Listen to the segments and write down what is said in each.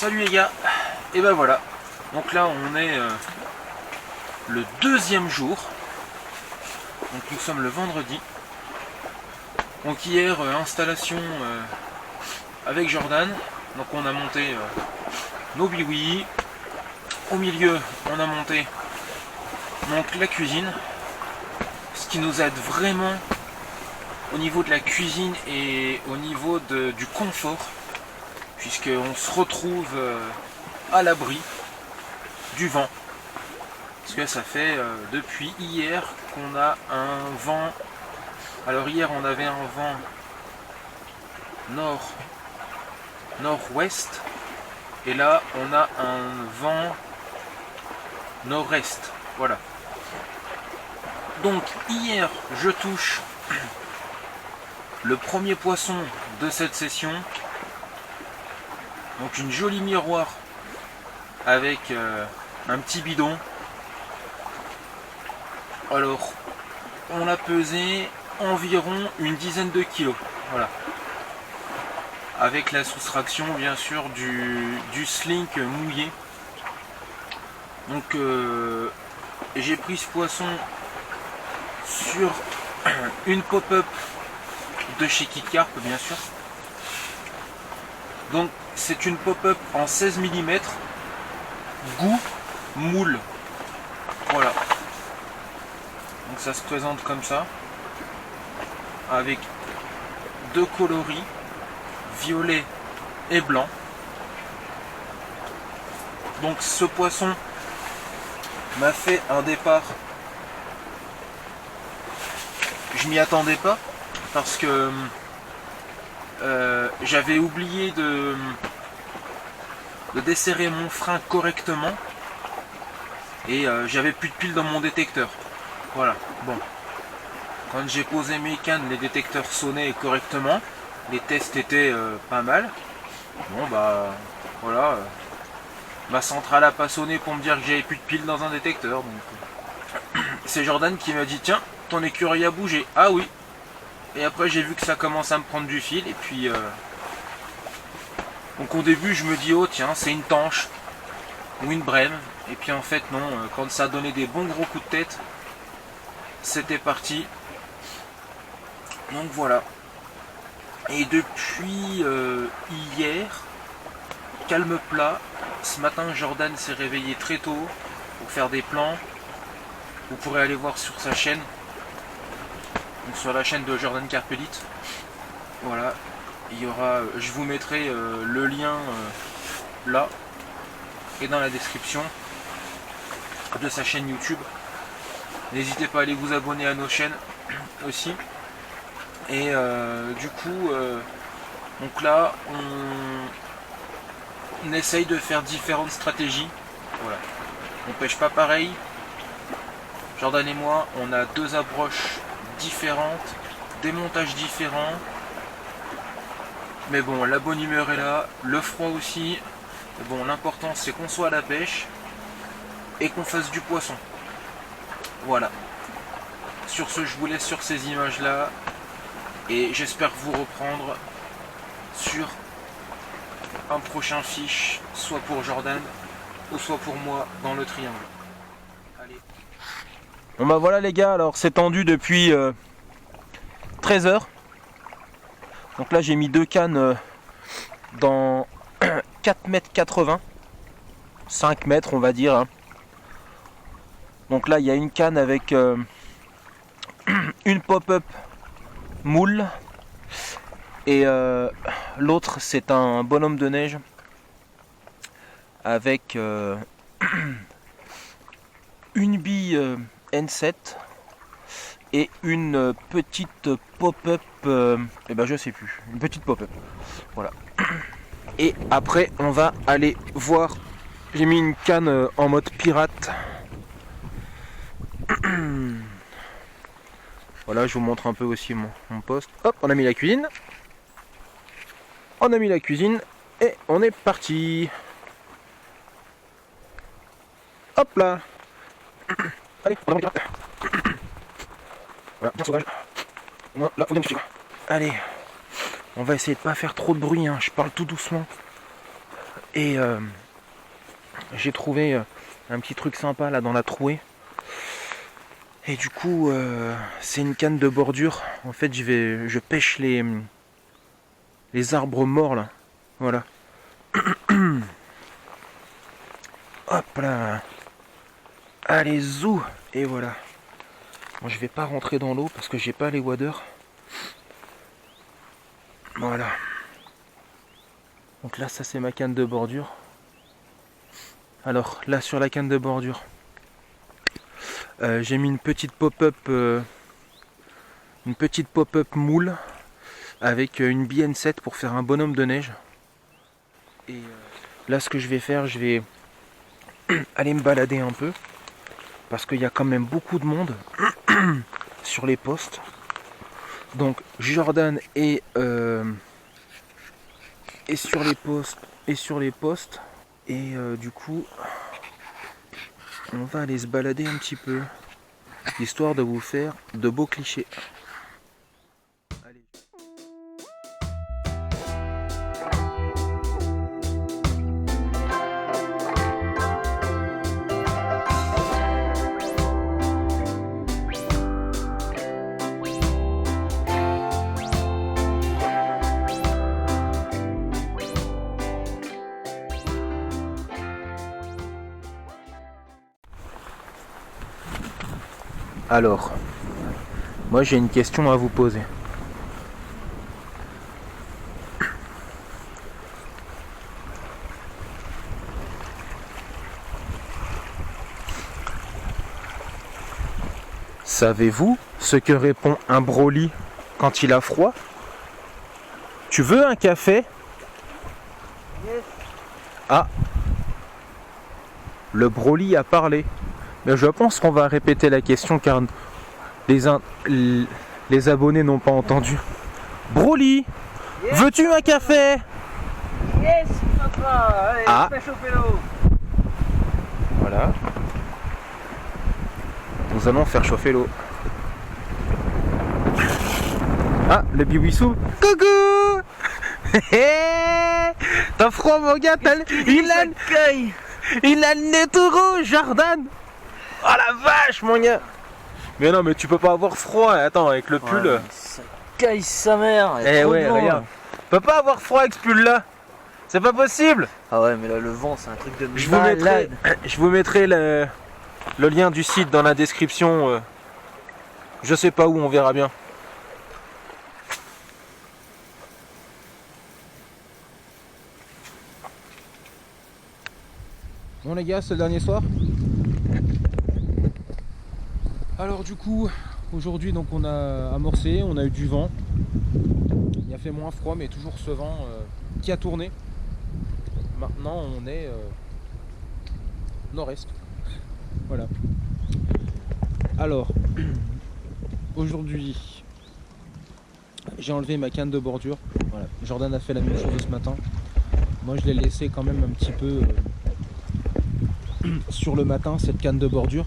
Salut les gars, et ben voilà, donc là on est le deuxième jour, donc nous sommes le vendredi. Donc hier installation avec Jordan, donc on a monté nos biouis, au milieu on a monté donc la cuisine, ce qui nous aide vraiment au niveau de la cuisine et au niveau du confort, puisqu'on se retrouve à l'abri du vent. Parce que ça fait depuis hier qu'on a un vent. Alors hier on avait un vent nord-ouest et là on a un vent nord-est. Voilà. Donc hier je touche le premier poisson de cette session. Donc une jolie miroir avec un petit bidon. Alors on a pesé environ une dizaine de kilos. Voilà. Avec la soustraction bien sûr du slink mouillé. Donc j'ai pris ce poisson sur une pop-up de chez KitCarp bien sûr. Donc c'est une pop-up en 16 mm goût moule. Voilà. Donc ça se présente comme ça, avec deux coloris, violet et blanc. Donc ce poisson m'a fait un départ. Je m'y attendais pas parce que j'avais oublié de desserrer mon frein correctement et j'avais plus de piles dans mon détecteur. Voilà, bon. Quand j'ai posé mes cannes, les détecteurs sonnaient correctement. Les tests étaient pas mal. Bon bah voilà. Ma centrale a pas sonné pour me dire que j'avais plus de piles dans un détecteur. Donc c'est Jordan qui m'a dit tiens, ton écureuil a bougé. Ah oui. Et après j'ai vu que ça commence à me prendre du fil et puis donc au début je me dis oh tiens c'est une tanche ou une brème. Et puis en fait non, quand ça a donné des bons gros coups de tête, c'était parti. Donc voilà. Et depuis hier, calme plat. Ce matin Jordan s'est réveillé très tôt pour faire des plans. Vous pourrez aller voir sur sa chaîne, donc sur la chaîne de Jordan Carpelite. Voilà, il y aura, je vous mettrai le lien là et dans la description de sa chaîne YouTube. N'hésitez pas à aller vous abonner à nos chaînes aussi. Et du coup, donc là, on essaye de faire différentes stratégies. Voilà. On pêche pas pareil. Jordan et moi, on a deux approches différentes, des montages différents. Mais bon, la bonne humeur est là, le froid aussi. Mais bon, l'important c'est qu'on soit à la pêche et qu'on fasse du poisson. Voilà. Sur ce, je vous laisse sur ces images-là. Et j'espère vous reprendre sur un prochain fiche, soit pour Jordan, ou soit pour moi dans le triangle. Allez. Bon bah voilà les gars, alors c'est tendu depuis 13 heures. Donc là j'ai mis deux cannes dans 4,80 m, 5 mètres on va dire. Hein. Donc là il y a une canne avec une pop-up moule et l'autre c'est un bonhomme de neige avec une bille N7 et une petite pop-up et ben je sais plus, une petite pop-up. Voilà. Et après on va aller voir, j'ai mis une canne en mode pirate. Voilà, je vous montre un peu aussi mon poste. Hop, on a mis la cuisine. On a mis la cuisine et on est parti. Hop là. Allez, on va là. Voilà, bien sauvage. Là, faut bien me suivre. Allez, on va essayer de pas faire trop de bruit, hein. Je parle tout doucement. Et j'ai trouvé un petit truc sympa là dans la trouée. Et du coup, c'est une canne de bordure. En fait, je pêche les arbres morts là. Voilà. Hop là. Allez, zou. Et voilà. Bon, je vais pas rentrer dans l'eau parce que j'ai pas les waders. Voilà. Donc là, ça c'est ma canne de bordure. Alors là, sur la canne de bordure, j'ai mis une petite pop-up moule avec une BN7 pour faire un bonhomme de neige. Et là, ce que je vais faire, je vais aller me balader un peu parce qu'il y a quand même beaucoup de monde sur les postes. Donc Jordan est sur les postes et du coup on va aller se balader un petit peu histoire de vous faire de beaux clichés. Allez. Alors, moi j'ai une question à vous poser. Savez-vous ce que répond un Broly quand il a froid? Tu veux un café? Yes. Ah, le Broly a parlé. Mais je pense qu'on va répéter la question car les abonnés n'ont pas entendu. Broly, Yes. veux-tu un café? Yes, papa. Allez, Ah. fais chauffer l'eau. Voilà. Nous allons faire chauffer l'eau. Ah, le biwissou. Coucou. T'as froid mon gars, il a le nez tout rouge, Jordan. Oh la vache mon gars. Mais non mais tu peux pas avoir froid, attends avec le pull. Ouais, ça caille sa mère. Il y a Eh trop ouais de vent, regarde. là. Tu peux pas avoir froid avec ce pull là. C'est pas possible. Ah ouais, mais là le vent c'est un truc de Je vous mettrai le lien du site dans la description. Je sais pas où, on verra bien. Bon les gars, c'est le dernier soir. Alors du coup, aujourd'hui donc on a amorcé, on a eu du vent. Il a fait moins froid mais toujours ce vent qui a tourné. Maintenant on est nord-est. Voilà. Alors, aujourd'hui, j'ai enlevé ma canne de bordure. Voilà. Jordan a fait la même chose ce matin. Moi je l'ai laissé quand même un petit peu sur le matin, cette canne de bordure.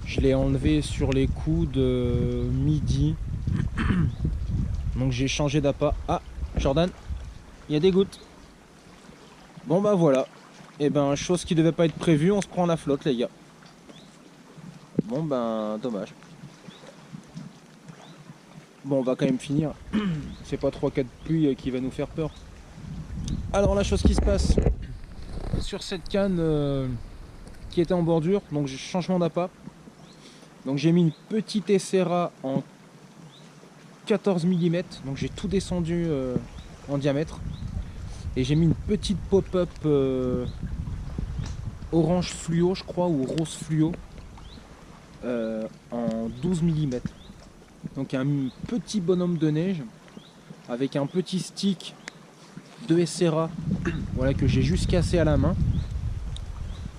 Je l'ai enlevé sur les coups de midi. Donc j'ai changé d'appât. Ah, Jordan, il y a des gouttes. Bon bah voilà. Et ben chose qui devait pas être prévue, on se prend la flotte les gars. Bon ben dommage. Bon on va quand même finir. C'est pas 3-4 pluies qui va nous faire peur. Alors la chose qui se passe sur cette canne qui était en bordure, donc j'ai changement d'appât. Donc j'ai mis une petite Essera en 14 mm, donc j'ai tout descendu en diamètre. Et j'ai mis une petite pop-up orange fluo, je crois, ou rose fluo, en 12 mm. Donc un petit bonhomme de neige avec un petit stick de Essera, voilà, que j'ai juste cassé à la main.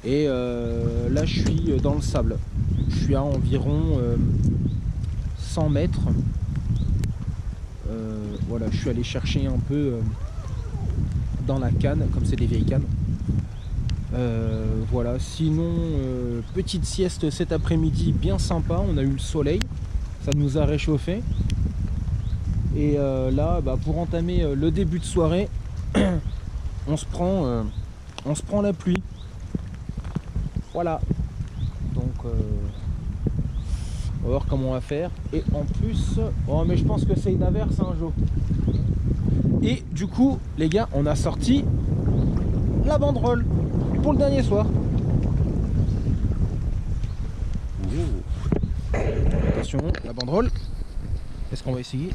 Et là je suis dans le sable. Je suis à environ 100 mètres. Voilà, je suis allé chercher un peu dans la canne, comme c'est des vieilles cannes. Voilà, sinon petite sieste cet après-midi bien sympa, on a eu le soleil, ça nous a réchauffé. Et là, pour entamer le début de soirée, on se prend la pluie. Voilà. Donc on va voir comment on va faire. Et en plus, oh mais je pense que c'est une averse un jour. Et du coup, les gars, on a sorti la banderole pour le dernier soir. Attention, la banderole. Est-ce qu'on va essayer?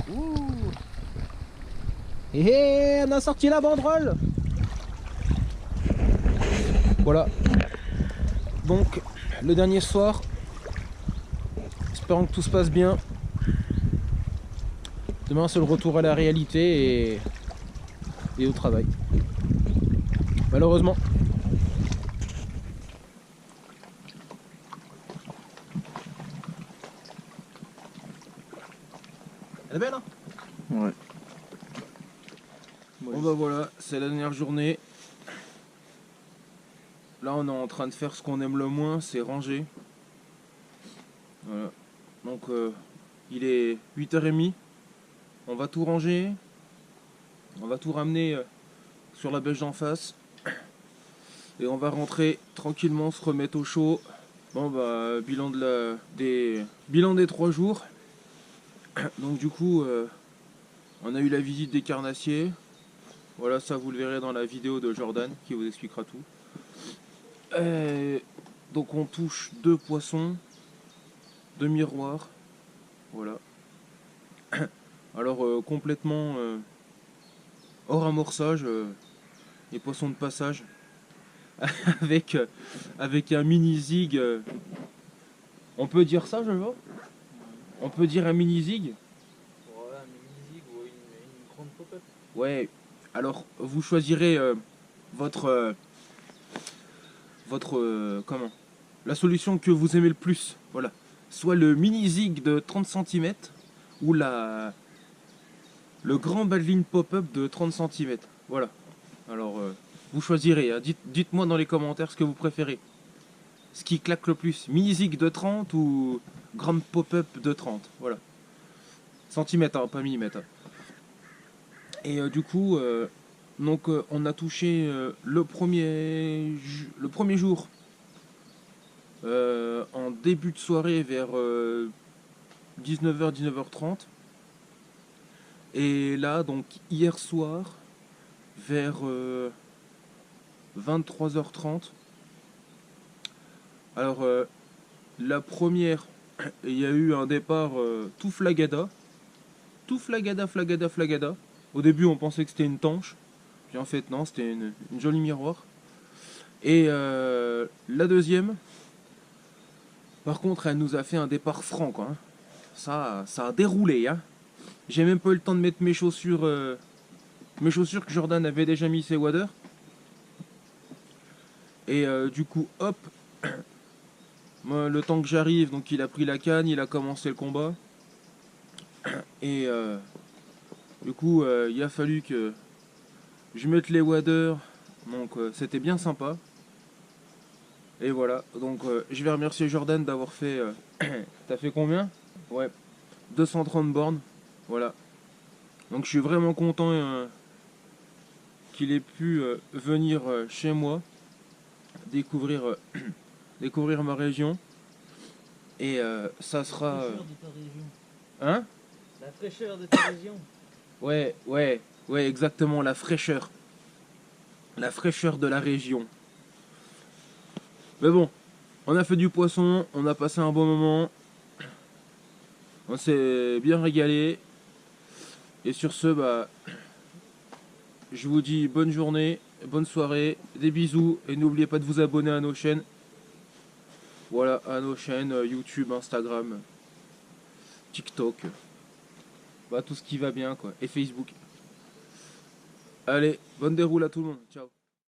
Et on a sorti la banderole. Voilà. Donc, le dernier soir. Espérons que tout se passe bien. Demain, c'est le retour à la réalité et au travail. Malheureusement. Elle est belle, hein? Ouais. Bon bah voilà, c'est la dernière journée. Là on est en train de faire ce qu'on aime le moins, c'est ranger. Voilà. Donc il est 8h30. On va tout ranger. On va tout ramener sur la bêche d'en face. Et on va rentrer tranquillement, se remettre au chaud. Bon bah bilan des 3 jours. Donc du coup on a eu la visite des carnassiers. Voilà, ça vous le verrez dans la vidéo de Jordan qui vous expliquera tout. Donc on touche 2 poissons, 2 miroirs. Voilà. Alors complètement hors amorçage, les poissons de passage. avec un mini zig. On peut dire ça, je vois. On peut dire un mini zig. Voilà, un mini-zig ou une grande pop-up. Ouais. Alors vous choisirez votre comment, la solution que vous aimez le plus. Voilà. Soit le mini zig de 30 cm ou le grand Badline pop-up de 30 cm. Voilà. Alors vous choisirez. Hein. Dites-moi dans les commentaires ce que vous préférez. Ce qui claque le plus, mini zig de 30 ou grande pop-up de 30. Voilà. Centimètres, hein, pas millimètres. Hein. Et du coup, donc on a touché le premier jour en début de soirée vers 19h, 19h30. Et là, donc hier soir, vers 23h30. Alors, la première, il y a eu un départ tout flagada. Tout flagada, flagada, flagada. Au début, on pensait que c'était une tanche. Puis en fait, non, c'était une jolie miroir. Et la deuxième, par contre, elle nous a fait un départ franc, quoi. Hein. Ça a déroulé, hein. J'ai même pas eu le temps de mettre mes chaussures que Jordan avait déjà mis ses waders. Et du coup, hop, moi, le temps que j'arrive, donc il a pris la canne, il a commencé le combat. Et du coup, il a fallu que je mette les waders, donc c'était bien sympa. Et voilà, donc je vais remercier Jordan d'avoir fait... T'as fait combien? Ouais, 230 bornes, voilà. Donc je suis vraiment content qu'il ait pu venir chez moi, découvrir, découvrir ma région. Et ça sera... La fraîcheur de ta région. Hein? La fraîcheur de ta région. Ouais, exactement, la fraîcheur. La fraîcheur de la région. Mais bon, on a fait du poisson, on a passé un bon moment. On s'est bien régalé. Et sur ce, bah, je vous dis bonne journée, bonne soirée, des bisous. Et n'oubliez pas de vous abonner à nos chaînes. Voilà, à nos chaînes YouTube, Instagram, TikTok. Bah, tout ce qui va bien, quoi. Et Facebook. Allez, bonne déroule à tout le monde. Ciao.